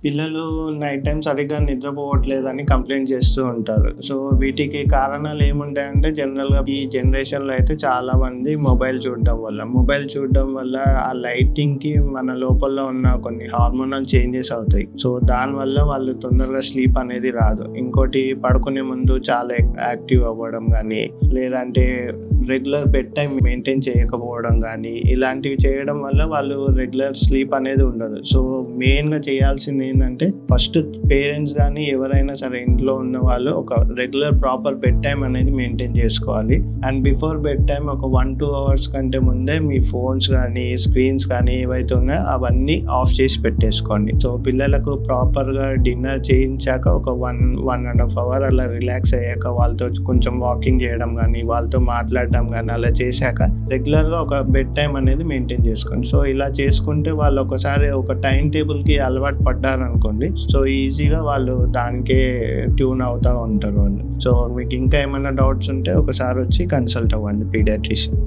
పిల్లలు night time సరిగ్గా నిద్రపోవట్లేదని complaint చేస్తూ ఉంటారు. సో, వీటికి కారణాలు ఏముంటాయంటే జనరల్‌గా ఈ జనరేషన్‌లో అయితే చాలామంది మొబైల్ చూడడం వల్ల. మొబైల్ చూడడం వల్ల ఆ లైటింగ్‌కి మన లోపల ఉన్న కొన్ని హార్మోనల్ చేంజెస్ అవుతాయి. సో, దానివల్ల వాళ్ళు తొందరగా స్లీప్ అనేది రాదు. ఇంకోటి పడుకునే ముందు చాలా యాక్టివ్ అవ్వడం గానీ, లేదంటే రెగ్యులర్ బెడ్ టైమ్ మెయింటైన్ చేయకపోవడం గానీ, ఇలాంటివి చేయడం వల్ల వాళ్ళు రెగ్యులర్ స్లీప్ అనేది ఉండదు. సో, మెయిన్‌గా చేయాల్సిందేందంటే ఫస్ట్ పేరెంట్స్ గానీ, ఎవరైనా సరే ఇంట్లో ఉన్నవాళ్ళు ఒక రెగ్యులర్ ప్రాపర్ బెడ్ టైమ్ అనేది మెయింటైన్ చేసుకోవాలి. అండ్ బిఫోర్ బెడ్ టైమ్ ఒక 1-2 అవర్స్ కంటే ముందే మీ ఫోన్స్ గానీ, స్క్రీన్స్ కానీ ఏవైతే ఉన్నాయో అవన్నీ ఆఫ్ చేసి పెట్టేసుకోండి. సో, పిల్లలకు ప్రాపర్‌గా డిన్నర్ చేయించాక ఒక 1 అవర్ అలా రిలాక్స్ అయ్యాక వాళ్ళతో కొంచెం వాకింగ్ చేయడం గానీ, వాళ్ళతో మాట్లాడడం గానీ అలా చేశాక రెగ్యులర్‌గా ఒక బెడ్ టైమ్ అనేది మెయింటైన్ చేసుకోండి. సో, ఇలా చేసుకుంటే వాళ్ళు ఒకసారి ఒక టైమ్ టేబుల్‌కి అలవాటు పడ్డారనుకోండి. సో, ఈజీగా వాళ్ళు దానికే ట్యూన్ అవుతా ఉంటారు వాళ్ళు. సో, మీకు ఇంకా ఏమైనా డౌట్స్ ఉంటే ఒకసారి వచ్చి కన్సల్ట్ అవ్వండి పీడియాట్రిషియన్.